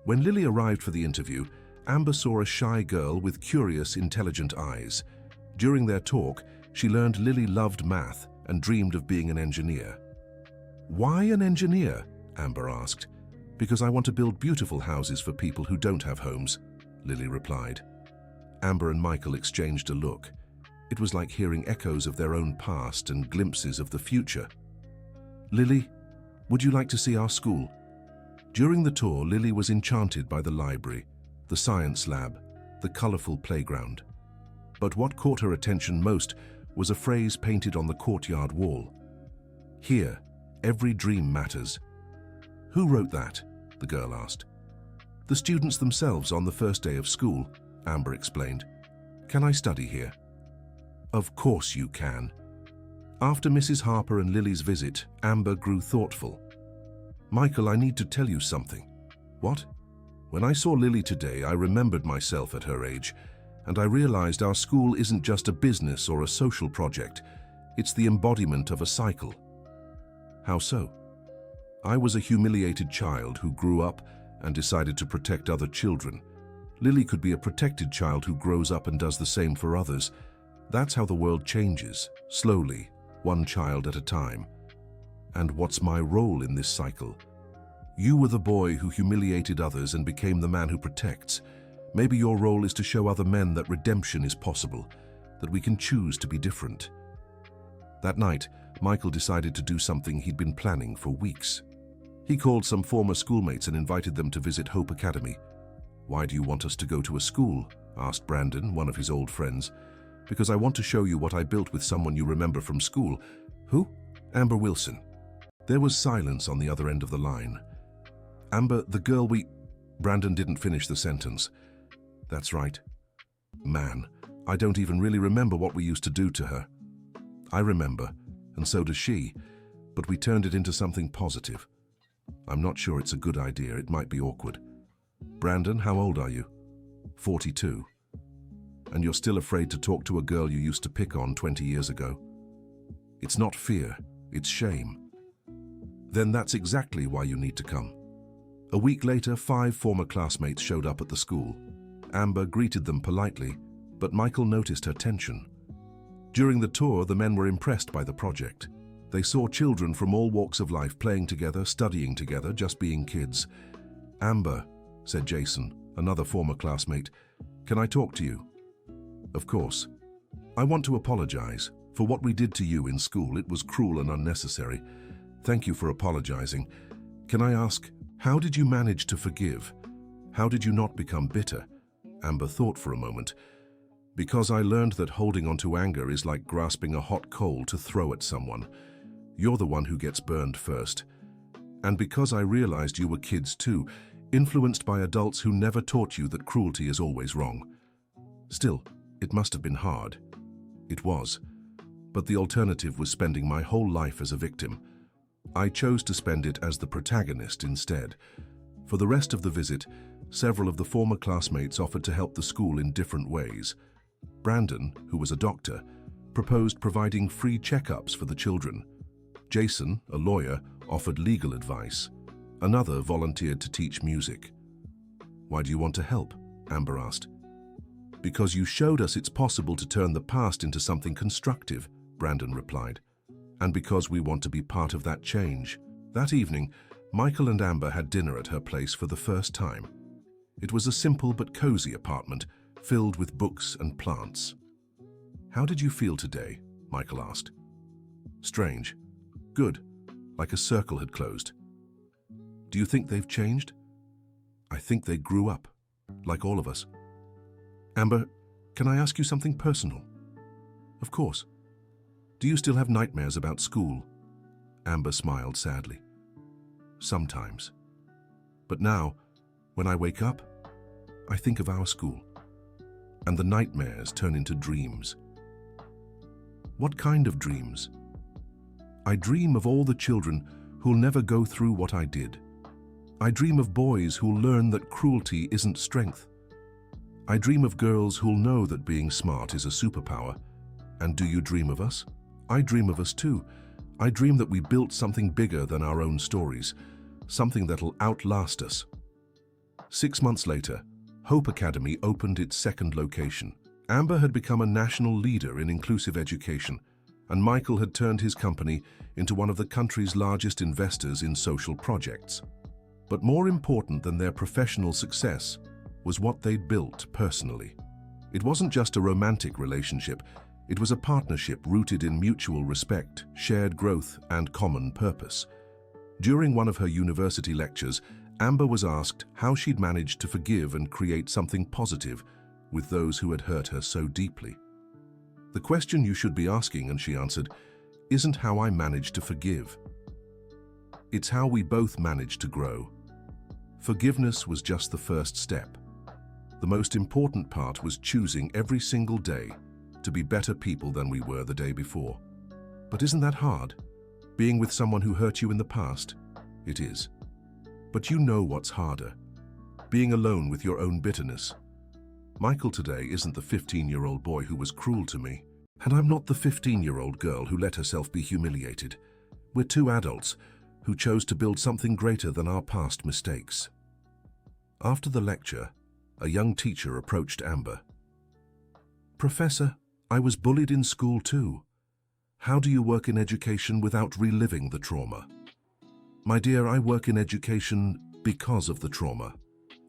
[SPEAKER 1] When Lily arrived for the interview, Amber saw a shy girl with curious, intelligent eyes. During their talk, she learned Lily loved math and dreamed of being an engineer. "Why an engineer?" Amber asked. "Because I want to build beautiful houses for people who don't have homes," Lily replied. Amber and Michael exchanged a look. It was like hearing echoes of their own past and glimpses of the future. "Lily, would you like to see our school?" During the tour, Lily was enchanted by the library, the science lab, the colorful playground. But what caught her attention most was a phrase painted on the courtyard wall. "Here, every dream matters." "Who wrote that?" the girl asked. "The students themselves on the first day of school," Amber explained. "Can I study here?" "Of course you can." After Mrs. Harper and Lily's visit, Amber grew thoughtful. "Michael, I need to tell you something." "What?" "When I saw Lily today, I remembered myself at her age, and I realized our school isn't just a business or a social project. It's the embodiment of a cycle." "How so?" "I was a humiliated child who grew up and decided to protect other children. Lily could be a protected child who grows up and does the same for others. That's how the world changes, slowly, one child at a time. And what's my role in this cycle? You were the boy who humiliated others and became the man who protects. Maybe your role is to show other men that redemption is possible, that we can choose to be different." That night, Michael decided to do something he'd been planning for weeks. He called some former schoolmates and invited them to visit Hope Academy. "Why do you want us to go to a school?" asked Brandon, one of his old friends. "Because I want to show you what I built with someone you remember from school." "Who?" "Amber Wilson." There was silence on the other end of the line. "Amber, the girl Brandon didn't finish the sentence. That's right. Man, I don't even really remember what we used to do to her. I remember, and so does she, but we turned it into something positive. I'm not sure it's a good idea. It might be awkward. Brandon, how old are you? 42. And you're still afraid to talk to a girl you used to pick on 20 years ago? It's not fear, it's shame. Then that's exactly why you need to come. A week later, 5 former classmates showed up at the school. Amber greeted them politely, but Michael noticed her tension. During the tour, the men were impressed by the project. They saw children from all walks of life playing together, studying together, just being kids. Amber, said Jason, another former classmate, can I talk to you? Of course. I want to apologize for what we did to you in school. It was cruel and unnecessary. Thank you for apologizing. Can I ask, how did you manage to forgive? How did you not become bitter? Amber thought for a moment. Because I learned that holding on to anger is like grasping a hot coal to throw at someone. You're the one who gets burned first. And because I realized you were kids too, influenced by adults who never taught you that cruelty is always wrong. Still, it must have been hard. It was. But the alternative was spending my whole life as a victim. I chose to spend it as the protagonist instead. For the rest of the visit, several of the former classmates offered to help the school in different ways. Brandon, who was a doctor, proposed providing free checkups for the children. Jason, a lawyer, offered legal advice. Another volunteered to teach music. Why do you want to help? Amber asked. Because you showed us it's possible to turn the past into something constructive, Brandon replied. And because we want to be part of that change. That evening, Michael and Amber had dinner at her place for the first time. It was a simple but cozy apartment, filled with books and plants. How did you feel today? Michael asked. Strange. Good. Like a circle had closed. Do you think they've changed? I think they grew up, like all of us. Amber, can I ask you something personal? Of course. Do you still have nightmares about school? Amber smiled sadly. Sometimes. But now, when I wake up, I think of our school. And the nightmares turn into dreams. What kind of dreams? I dream of all the children who'll never go through what I did. I dream of boys who'll learn that cruelty isn't strength. I dream of girls who'll know that being smart is a superpower. And do you dream of us? I dream of us too. I dream that we built something bigger than our own stories, something that'll outlast us. 6 months later, Hope Academy opened its second location. Amber had become a national leader in inclusive education, and Michael had turned his company into one of the country's largest investors in social projects. But more important than their professional success was what they'd built personally. It wasn't just a romantic relationship, it was a partnership rooted in mutual respect, shared growth, and common purpose. During one of her university lectures, Amber was asked how she'd managed to forgive and create something positive with those who had hurt her so deeply. The question you should be asking, and she answered, isn't how I managed to forgive. It's how we both managed to grow. Forgiveness was just the first step. The most important part was choosing every single day to be better people than we were the day before. But isn't that hard? Being with someone who hurt you in the past? It is. But you know what's harder. Being alone with your own bitterness. Michael today isn't the 15-year-old boy who was cruel to me, and I'm not the 15-year-old girl who let herself be humiliated. We're two adults who chose to build something greater than our past mistakes. After the lecture, a young teacher approached Amber. Professor, I was bullied in school too. How do you work in education without reliving the trauma? My dear, I work in education because of the trauma.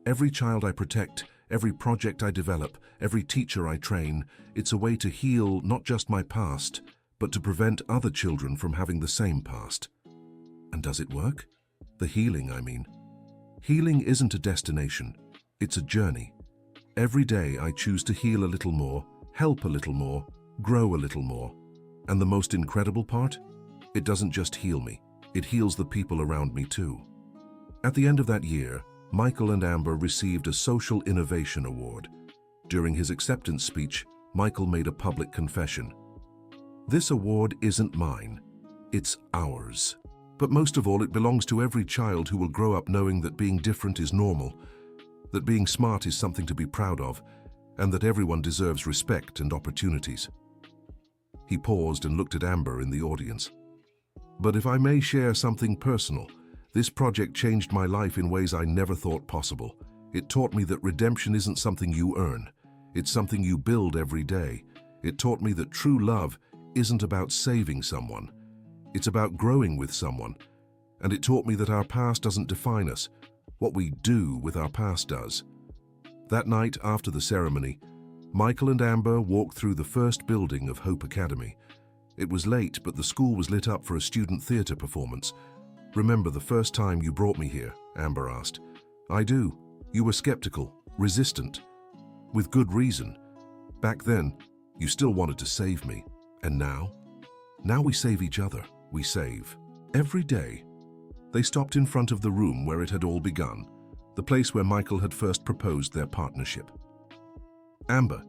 [SPEAKER 1] Every child I protect, every project I develop, every teacher I train, it's a way to heal not just my past, but to prevent other children from having the same past. And does it work? The healing, I mean. Healing isn't a destination, it's a journey. Every day I choose to heal a little more, help a little more, grow a little more. And the most incredible part? It doesn't just heal me, it heals the people around me too. At the end of that year, Michael and Amber received a Social Innovation Award. During his acceptance speech, Michael made a public confession. "This award isn't mine, it's ours. But most of all, it belongs to every child who will grow up knowing that being different is normal, that being smart is something to be proud of, and that everyone deserves respect and opportunities." He paused and looked at Amber in the audience. "But if I may share something personal, this project changed my life in ways I never thought possible. It taught me that redemption isn't something you earn. It's something you build every day. It taught me that true love isn't about saving someone. It's about growing with someone. And it taught me that our past doesn't define us. What we do with our past does." That night, after the ceremony, Michael and Amber walked through the first building of Hope Academy. It was late, but the school was lit up for a student theater performance. "Remember the first time you brought me here?" Amber asked. "I do. You were skeptical, resistant. With good reason. Back then, you still wanted to save me. And now? Now we save each other. We save. Every day." They stopped in front of the room where it had all begun, the place where Michael had first proposed their partnership. "Amber,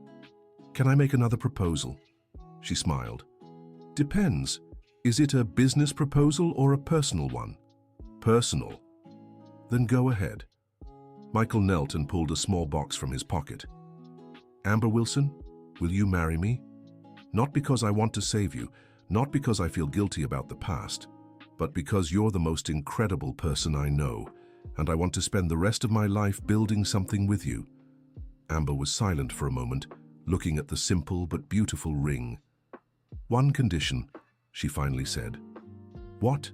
[SPEAKER 1] can I make another proposal?" She smiled. "Depends. Is it a business proposal or a personal one?" "Personal." "Then go ahead." Michael knelt and pulled a small box from his pocket. "Amber Wilson, will you marry me? Not because I want to save you, not because I feel guilty about the past, but because you're the most incredible person I know, and I want to spend the rest of my life building something with you." Amber was silent for a moment, looking at the simple but beautiful ring. "One condition," she finally said. "What?"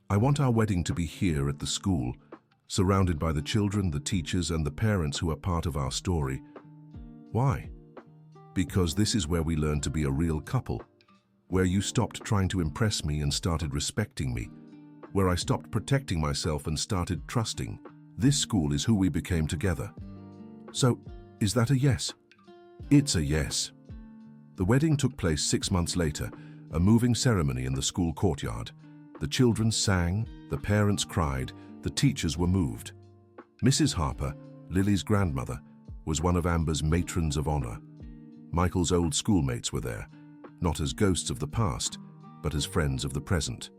[SPEAKER 1] "I want our wedding to be here at the school, surrounded by the children, the teachers, and the parents who are part of our story." "Why?" "Because this is where we learn to be a real couple, where you stopped trying to impress me and started respecting me, where I stopped protecting myself and started trusting. This school is who we became together." "So, is that a yes?" "It's a yes." The wedding took place 6 months later, a moving ceremony in the school courtyard. The children sang, the parents cried, the teachers were moved. Mrs. Harper, Lily's grandmother, was one of Amber's matrons of honor. Michael's old schoolmates were there, not as ghosts of the past, but as friends of the present.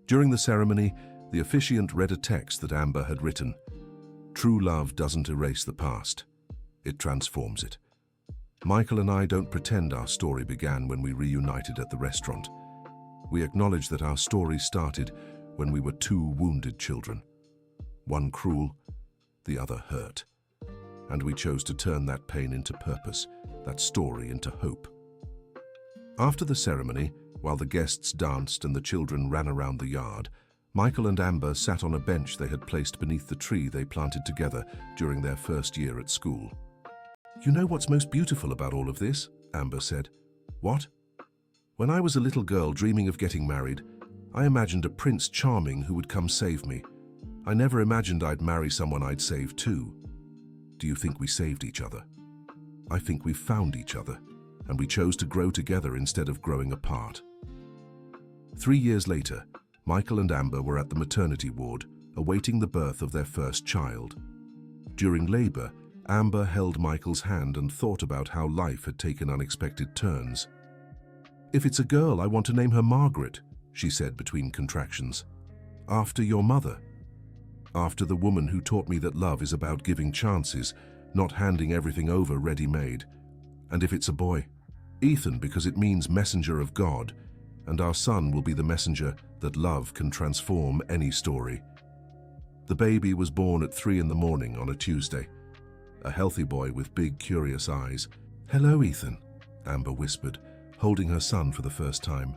[SPEAKER 1] During the ceremony, the officiant read a text that Amber had written. "True love doesn't erase the past. It transforms it." Michael and I don't pretend our story began when we reunited at the restaurant. We acknowledge that our story started when we were two wounded children. One cruel, the other hurt. And we chose to turn that pain into purpose, that story into hope. After the ceremony, while the guests danced and the children ran around the yard, Michael and Amber sat on a bench they had placed beneath the tree they planted together during their first year at school. "You know what's most beautiful about all of this?" Amber said. "What?" "When I was a little girl dreaming of getting married, I imagined a Prince Charming who would come save me. I never imagined I'd marry someone I'd save too. Do you think we saved each other? I think we found each other, and we chose to grow together instead of growing apart." 3 years later, Michael and Amber were at the maternity ward, awaiting the birth of their first child. During labor, Amber held Michael's hand and thought about how life had taken unexpected turns. "If it's a girl, I want to name her Margaret," she said between contractions. "After your mother. After the woman who taught me that love is about giving chances, not handing everything over ready-made. And if it's a boy, Ethan, because it means messenger of God, and our son will be the messenger that love can transform any story." The baby was born at 3 in the morning on a Tuesday. A healthy boy with big, curious eyes. "Hello, Ethan," Amber whispered, holding her son for the first time.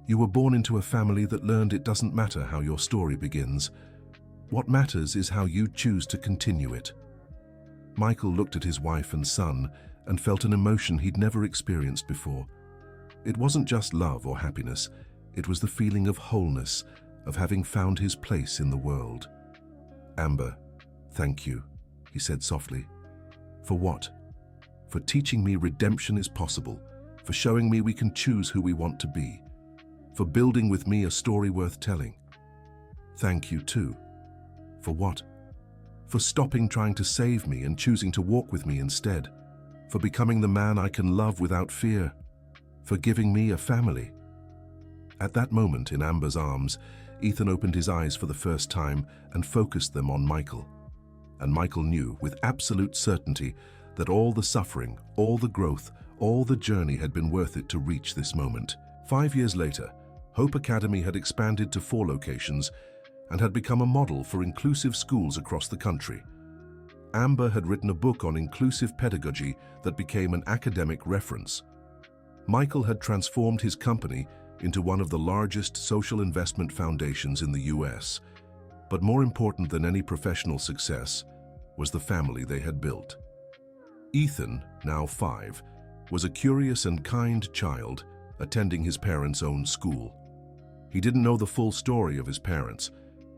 [SPEAKER 1] "You were born into a family that learned it doesn't matter how your story begins. What matters is how you choose to continue it." Michael looked at his wife and son and felt an emotion he'd never experienced before. It wasn't just love or happiness, it was the feeling of wholeness, of having found his place in the world. "Amber, thank you," he said softly. "For what?" "For teaching me redemption is possible, for showing me we can choose who we want to be, for building with me a story worth telling. Thank you too." "For what?" for stopping trying to save me and choosing to walk with me instead, for becoming the man I can love without fear, for giving me a family. At that moment, in Amber's arms, Ethan opened his eyes for the first time and focused them on Michael. And Michael knew with absolute certainty that all the suffering, all the growth, all the journey had been worth it to reach this moment. 5 years later, Hope Academy had expanded to 4 locations and had become a model for inclusive schools across the country. Amber had written a book on inclusive pedagogy that became an academic reference. Michael had transformed his company into one of the largest social investment foundations in the US. But more important than any professional success was the family they had built. Ethan, now 5, was a curious and kind child attending his parents' own school. He didn't know the full story of his parents.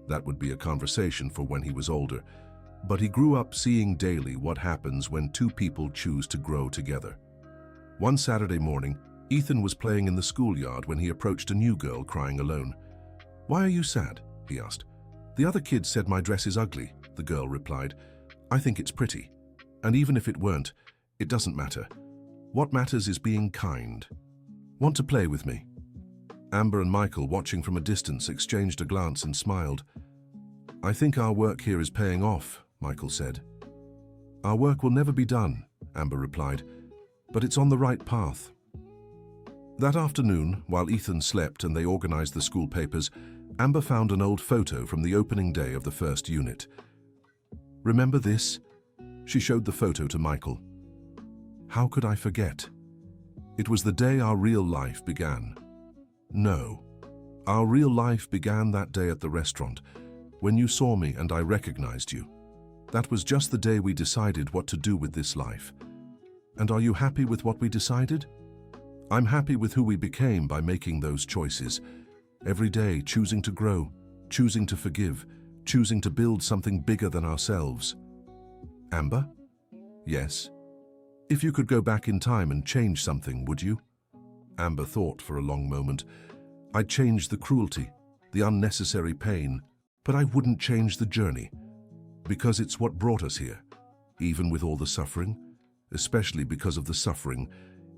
[SPEAKER 1] That would be a conversation for when he was older. But he grew up seeing daily what happens when 2 people choose to grow together. One Saturday morning, Ethan was playing in the schoolyard when he approached a new girl crying alone. "Why are you sad?" he asked. "The other kids said my dress is ugly," the girl replied. "I think it's pretty. And even if it weren't, it doesn't matter. What matters is being kind. Want to play with me?" Amber and Michael, watching from a distance, exchanged a glance and smiled. "I think our work here is paying off," Michael said. "Our work will never be done," Amber replied, "but it's on the right path." That afternoon, while Ethan slept and they organized the school papers, Amber found an old photo from the opening day of the first unit. "Remember this?" She showed the photo to Michael. "How could I forget? It was the day our real life began." "No. Our real life began that day at the restaurant, when you saw me and I recognized you. That was just the day we decided what to do with this life. And are you happy with what we decided? I'm happy with who we became by making those choices. Every day, choosing to grow, choosing to forgive, choosing to build something bigger than ourselves." "Amber?" "Yes." "If you could go back in time and change something, would you?" Amber thought for a long moment. "I'd change the cruelty, the unnecessary pain, but I wouldn't change the journey. Because it's what brought us here. Even with all the suffering, especially because of the suffering,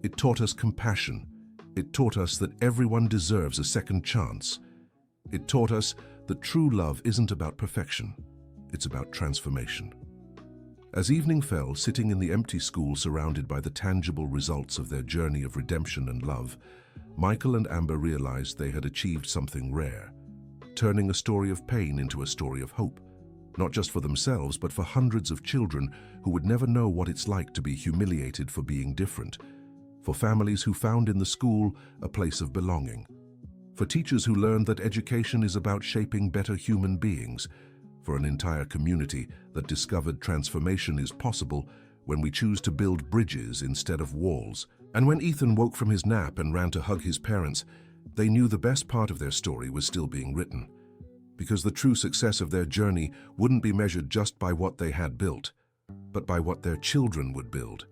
[SPEAKER 1] it taught us compassion. It taught us that everyone deserves a second chance. It taught us that true love isn't about perfection. It's about transformation." As evening fell, sitting in the empty school surrounded by the tangible results of their journey of redemption and love, Michael and Amber realized they had achieved something rare, turning a story of pain into a story of hope, not just for themselves, but for hundreds of children who would never know what it's like to be humiliated for being different, for families who found in the school a place of belonging, for teachers who learned that education is about shaping better human beings, for an entire community that discovered transformation is possible when we choose to build bridges instead of walls. And when Ethan woke from his nap and ran to hug his parents, they knew the best part of their story was still being written, because the true success of their journey wouldn't be measured just by what they had built, but by what their children would build,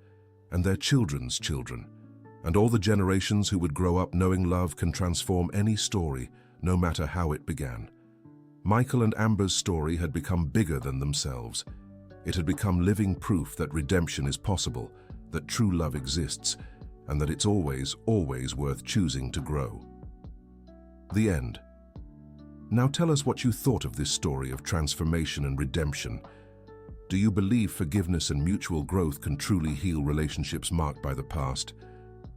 [SPEAKER 1] and their children's children, and all the generations who would grow up knowing love can transform any story, no matter how it began. Michael and Amber's story had become bigger than themselves. It had become living proof that redemption is possible, that true love exists, and that it's always, always worth choosing to grow. The end. Now tell us what you thought of this story of transformation and redemption. Do you believe forgiveness and mutual growth can truly heal relationships marked by the past?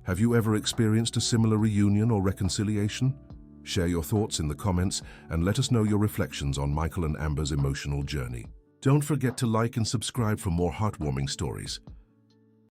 [SPEAKER 1] Have you ever experienced a similar reunion or reconciliation? Share your thoughts in the comments and let us know your reflections on Michael and Amber's emotional journey. Don't forget to like and subscribe for more heartwarming stories.